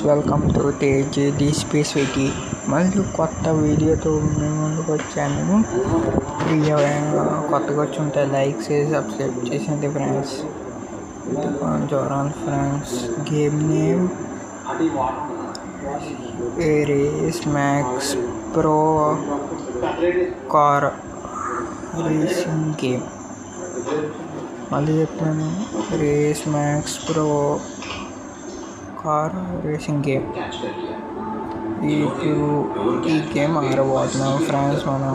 Welcome to Teji space witty. మళ్ళీ కొత్త వీడియోతో మేము ముందుకు వచ్చాను. కొత్తగా వచ్చి ఉంటే లైక్ చేసి సబ్స్క్రైబ్ చేసింది ఫ్రెండ్స్. చూడండి friends, game name race max pro car racing game. మళ్ళీ చెప్తాను, race max pro car racing game. ఇప్పుడు ఈ గేమ్ ఆడబోతున్నాం ఫ్రెండ్స్. మనం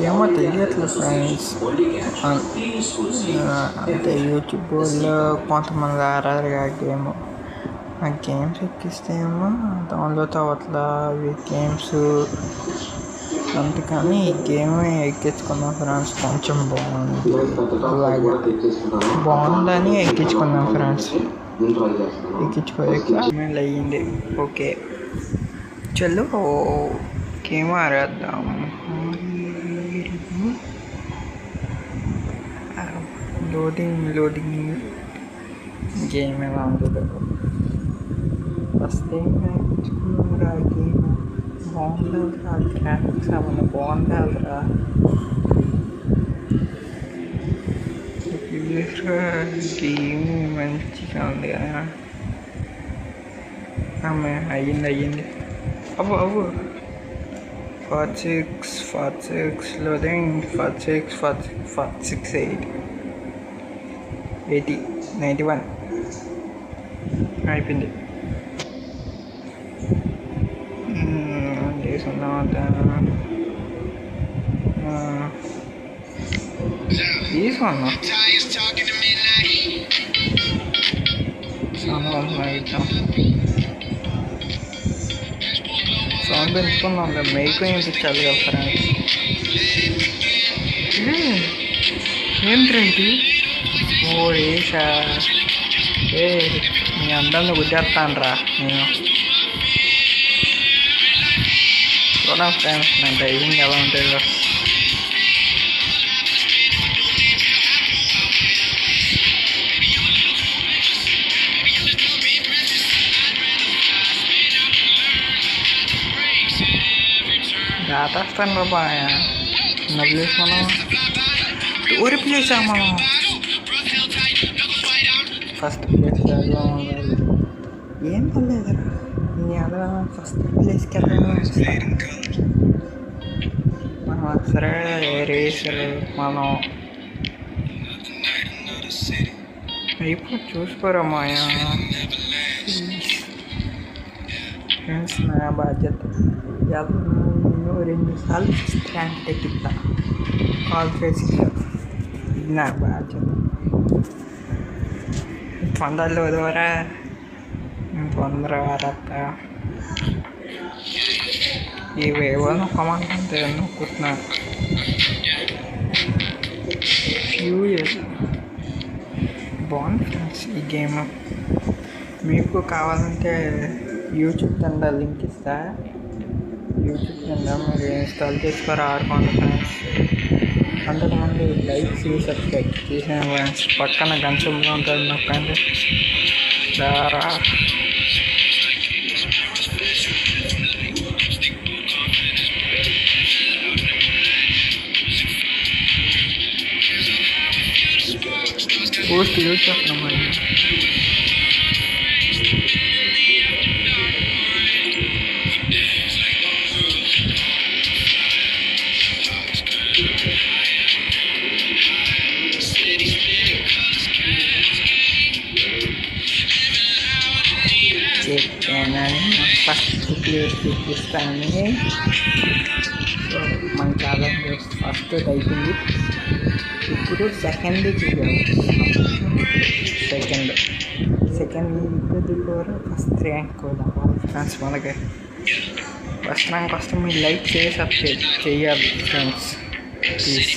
ఏమో తెలియట్లేదు ఫ్రెండ్స్. అంటే యూట్యూబ్లో కొంతమంది ఆడారు ఆ గేమ్. ఆ గేమ్స్ ఎక్కిస్తే ఏమో డౌన్లోడ్ అవ్వట్లా ఈ గేమ్స్. అందుకని ఈ గేమ్ ఎక్కించుకున్నాం ఫ్రెండ్స్. కొంచెం బాగుందని ఎక్కించుకున్నాం ఫ్రెండ్స్. ఎక్కించుకోలేక అయ్యింది. ఓకే చలో గేమ్ ఆడేద్దాం. లోడింగ్ గేమ్ ఎలా ఉంటుంది ఫస్ట్ గేమ్ బాగుంటుందిరా. గ్రాఫిక్స్ అవన్నీ బాగుంటుందిరా. గేమ్ మంచిగా ఉంది కదా. అయ్యింది. అవ్వు 46 లోడింగ్ 46 80 91 అయిపోయింది. తీసుకున్నా సౌండ్ పెంచుకున్నాం. మేకు వినిపించాలి కదా ఫ్రెండ్స్. ఏంటంటే ఓ రేషా మీ అందరిని గుద్దేస్తాను రా నేను. చూడండి ఫ్రెండ్స్, నా డ్రైవింగ్ ఎలా ఉంటుందో. దాటేస్తాను రా బాగా. చిన్న ప్లేస్ మనం ఊరి ప్లేసా మనం. ఫస్ట్ ప్లేస్ ఏం పర్లేదురా. అలా ఫస్ట్ ప్లేస్కి వెళ్ళాను మనం. సరే రేసర్ మనం ఇప్పుడు చూసుకోరా మాయా ఫ్రెండ్స్. నా బాధ్యత 2 సార్లు స్టాండ్ ఎక్కిస్తా కాల్ చేసి. ఇది నా బాధ్యత. పొందలు ద్వారా తొందర వారత్తా ఇవేవో నొక్కమంటే నొక్కుతున్నా. ఫ్యూరియస్ బాగుంది ఫ్రెండ్స్ ఈ గేమ్. మీకు కావాలంటే యూట్యూబ్ కింద లింక్ ఇస్తా. యూట్యూబ్ కింద మీరు ఇన్స్టాల్ చేసుకొని ఆడుకోండి ఫ్రెండ్స్. అంతకుముందు లైక్ చేసి సబ్స్క్రైబ్ చేసిన ఫ్రెండ్స్. పక్కన గంటలో ఉంటుంది, నొక్కండి. దారా పోస్ట్ యూజ్ చేస్తున్నాం మరి. ఫస్ట్ ప్లేస్ చూపిస్తాను. సో మన చాలా ఫస్ట్ అయిపోయింది. ఇప్పుడు సెకండ్ చేయాలి. సెకండ్ కూడా ఫస్ట్ ర్యాంక్ కూడా ఫ్రెండ్స్. మనకి ఫస్ట్ ర్యాంక్ వస్తే మీరు లైక్ చేసి సబ్స్క్రైబ్ చేయాలి ఫ్రెండ్స్ ప్లీజ్.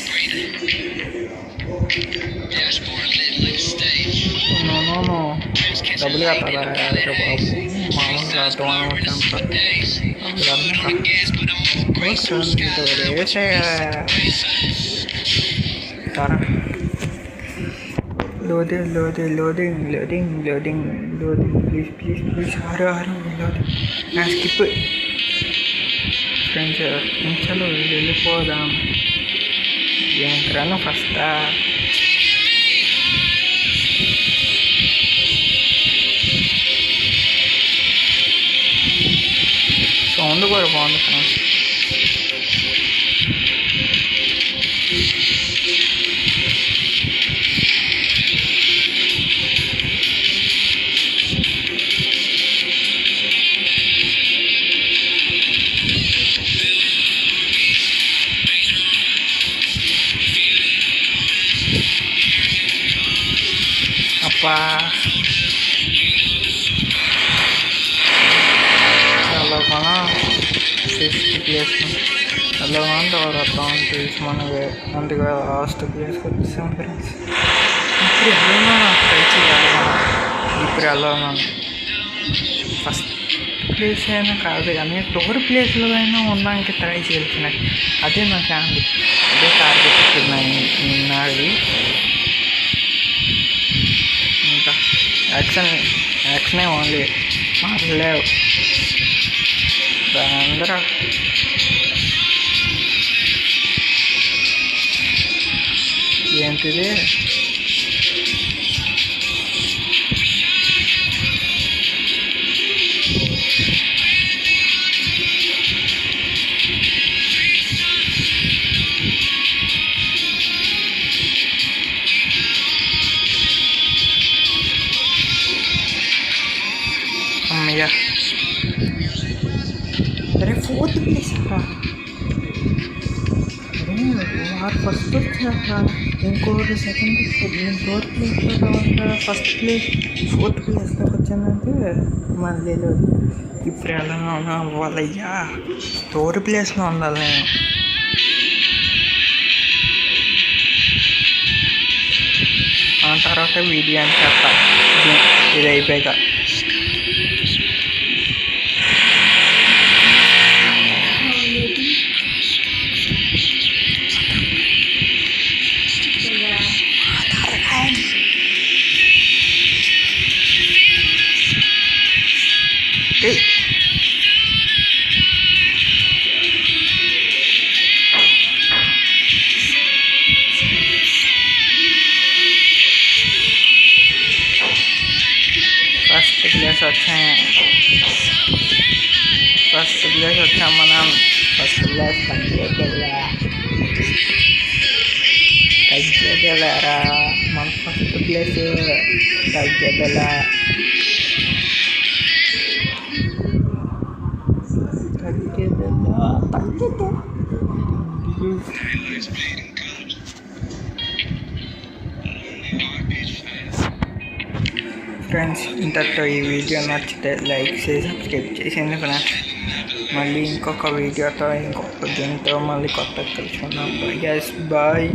డబ్బులు కట్టాలా బాబు. మామూలుగా రేసే Tara. Loading. Please. Hurry. Loading. Now skip it. Friends, చలో వెళ్ళిపోదాం. ఏంట్రాను ఫస్ట్ సౌండ్ కూడా బాగుంది ఫ్రెండ్స్. అప్పా చాలా మన ఫిఫ్త్ ప్లేస్ అలా ఎవరు వస్తాం తెలిసి మనకి అందుకే లాస్ట్ ప్లేస్కి వచ్చేసాం ఫ్రెండ్స్. ఇప్పుడు ఎలా ఫస్ట్ ప్లేస్ అయినా కాదు కానీ టూర్ ప్లేస్లో అయినా ఉండడానికి ట్రై చేయాల్సిన అదే నా ఫ్యామిలీ, అదే టార్గెట్ నాది. ఇంకా యాక్షనే ఓన్లీ మారలేవు అందరూ. ఏంటిది అమ్మయ్య. అరే ఫోర్త్ ప్లేస్ అక్క, వారు ఫస్ట్ వచ్చాక ఇంకోటి సెకండ్ నేను థర్డ్ ప్లేస్లో కావాలంటే ఫస్ట్ ప్లేస్ ఫోర్త్ ప్లేస్లోకి వచ్చానంటే మళ్ళీ లేదు. ఇప్పుడు ఎలా అవ్వాలయ్యా, థర్డ్ ప్లేస్లో ఉండాలి నేను. ఆ తర్వాత వీడియో అని చేస్తా ఇది అయిపోయాక. ఫస్ట్ ప్లేస్ వచ్చాం మనం. ఫస్ట్ ప్లేస్ తగ్గేదలేరా మన ఫస్ట్ ప్లేస్ తగ్గేదలా. ఫ్రెండ్స్ ఇంతతో ఈ వీడియో నచ్చితే లైక్ చేసి సబ్స్క్రైబ్ చేసేయండి ఫ్రెండ్స్. మళ్ళీ ఇంకొక వీడియోతో ఇంకొక దీంతో మళ్ళీ కొత్తగా కలుసుకుందాం. బాయ్.